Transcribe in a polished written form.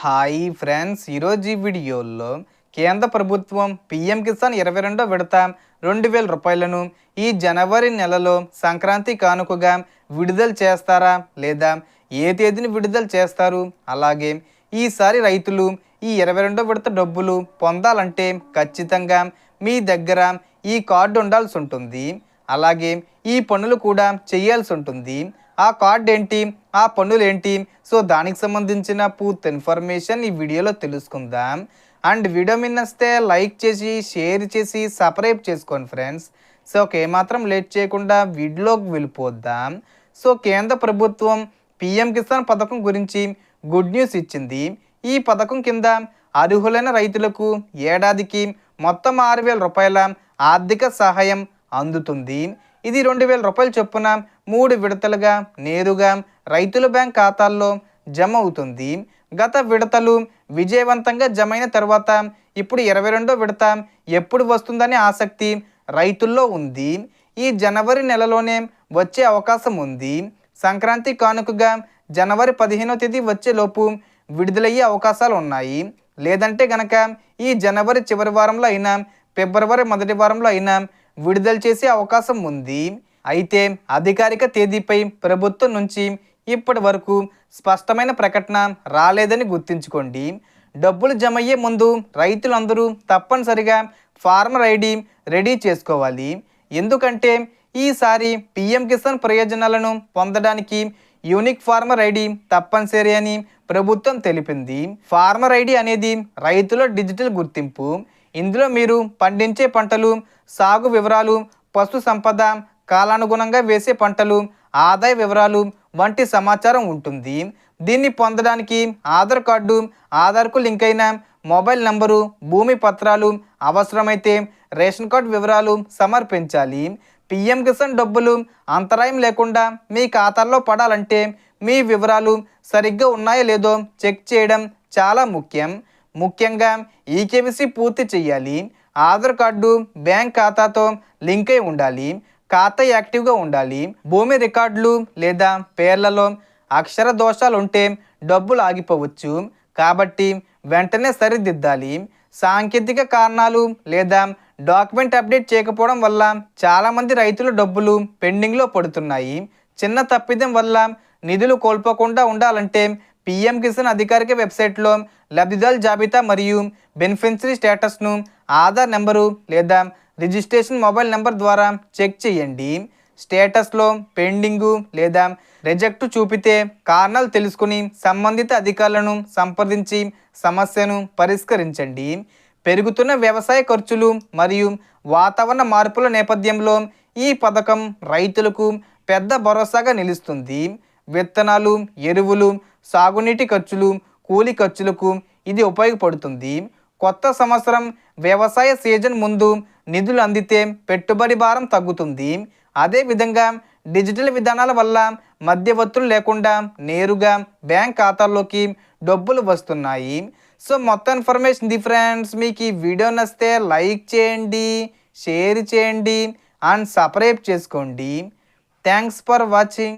Hi friends, ఈరోజు ఈ వీడియోలో కేంద్ర ప్రభుత్వం పిఎం కిసాన్ 22వ విడత 2000 రూపాయలను ఈ జనవరి నెలలో సంక్రాంతి కానుకగా విడుదల చేస్తారా లేదా ఏ తేదీని విడుదల చేస్తారు? అలాగే ఈసారి రైతులు ఈ 22వ విడత డబ్బులు పొందాలంటే ఖచ్చితంగా మీ దగ్గర ఈ కార్డు ఉండాల్సి ఉంటుంది. అలాగే ఈ పనులు కూడా చేయాల్సి ఉంటుంది. ఆ కార్డ్ ఏంటి, ఆ పన్నులు ఏంటి? సో దానికి సంబంధించిన పూర్తి ఇన్ఫర్మేషన్ ఈ వీడియోలో తెలుసుకుందాం. అండ్ వీడియో మీద నచ్చితే లైక్ చేసి షేర్ చేసి సబ్స్క్రైబ్ చేసుకోండి ఫ్రెండ్స్. సో ఏమాత్రం లేట్ చేయకుండా వీడియోలోకి వెళ్ళిపోద్దాం. సో కేంద్ర ప్రభుత్వం పిఎం కిసాన్ పథకం గురించి గుడ్ న్యూస్ ఇచ్చింది. ఈ పథకం కింద అర్హులైన రైతులకు ఏడాదికి మొత్తం 6000 రూపాయల ఆర్థిక సహాయం అందుతుంది. ఇది 2000 రూపాయలు చొప్పున 3 విడతలుగా నేరుగా రైతుల బ్యాంక్ ఖాతాల్లో జమ అవుతుంది. గత విడతలు విజయవంతంగా జమ అయిన తర్వాత ఇప్పుడు 22వ విడత ఎప్పుడు వస్తుందనే ఆసక్తి రైతుల్లో ఉంది. ఈ జనవరి నెలలోనే వచ్చే అవకాశం ఉంది. సంక్రాంతి కానుకగా జనవరి 15వ తేదీ వచ్చేలోపు విడుదలయ్యే అవకాశాలు ఉన్నాయి. లేదంటే గనక ఈ జనవరి చివరి వారంలో అయినా ఫిబ్రవరి మొదటి వారంలో అయినా విడుదల చేసే అవకాశం ఉంది. అయితే అధికారిక తేదీపై ప్రభుత్వం నుంచి ఇప్పటి వరకు స్పష్టమైన ప్రకటన రాలేదని గుర్తుంచుకోండి. డబ్బులు జమ అయ్యే ముందు రైతులందరూ తప్పనిసరిగా ఫార్మర్ ఐడి రెడీ చేసుకోవాలి. ఎందుకంటే ఈసారి పిఎం కిసాన్ ప్రయోజనాలను పొందడానికి యూనిక్ ఫార్మర్ ఐడి తప్పనిసరి అని ప్రభుత్వం తెలిపింది. ఫార్మర్ ఐడి అనేది రైతుల డిజిటల్ గుర్తింపు. ఇందులో మీరు పండించే పంటలు, సాగు వివరాలు, పశు సంపద, కాలానుగుణంగా వేసే పంటలు, ఆదాయ వివరాలు వంటి సమాచారం ఉంటుంది. దీన్ని పొందడానికి ఆధార్ కార్డు, ఆధార్కు లింక్ అయిన మొబైల్ నంబరు, భూమి పత్రాలు, అవసరమైతే రేషన్ కార్డు వివరాలు సమర్పించాలి. పిఎం కిసాన్ డబ్బులు అంతరాయం లేకుండా మీ ఖాతాల్లో పడాలంటే మీ వివరాలు సరిగ్గా ఉన్నాయో లేదో చెక్ చేయడం చాలా ముఖ్యంగా ఈకేవైసీ పూర్తి చేయాలి. ఆధార్ కార్డు బ్యాంక్ ఖాతాతో లింక్ అయి ఉండాలి. ఖాతా యాక్టివ్గా ఉండాలి. భూమి రికార్డులు లేదా పేర్లలో అక్షర దోషాలు ఉంటే డబ్బులు ఆగిపోవచ్చు. కాబట్టి వెంటనే సరిదిద్దాలి. సాంకేతిక కారణాలు లేదా డాక్యుమెంట్ అప్డేట్ చేయకపోవడం వల్ల చాలామంది రైతుల డబ్బులు పెండింగ్లో పడుతున్నాయి. చిన్న తప్పిదం వల్ల నిధులు కోల్పోకుండా ఉండాలంటే పిఎం కిసాన్ అధికారిక వెబ్సైట్లో లబ్ధిదారుల జాబితా మరియు బెనిఫిషరీ స్టేటస్ను ఆధార్ నెంబరు లేదా రిజిస్ట్రేషన్ మొబైల్ నెంబర్ ద్వారా చెక్ చేయండి. స్టేటస్లో పెండింగు లేదా రిజెక్ట్ చూపితే కారణాలు తెలుసుకుని సంబంధిత అధికారులను సంప్రదించి సమస్యను పరిష్కరించండి. పెరుగుతున్న వ్యవసాయ ఖర్చులు మరియు వాతావరణ మార్పుల నేపథ్యంలో ఈ పథకం రైతులకు పెద్ద భరోసాగా నిలుస్తుంది. విత్తనాలు, ఎరువులు, సాగునీటి ఖర్చులు, కూలి ఖర్చులకు ఇది ఉపయోగపడుతుంది. కొత్త సంవత్సరం వ్యవసాయ సీజన్ ముందు నిధులు అందితే పెట్టుబడి భారం తగ్గుతుంది. అదేవిధంగా డిజిటల్ విధానాల వల్ల మధ్యవర్తులు లేకుండా నేరుగా బ్యాంక్ ఖాతాల్లోకి డబ్బులు వస్తున్నాయి. సో మొత్తం ఇన్ఫర్మేషన్ ది ఫ్రెండ్స్. మీకు ఈ వీడియో నచ్చితే లైక్ చేయండి, షేర్ చేయండి అండ్ సబ్స్క్రైబ్ చేసుకోండి. Thanks for watching.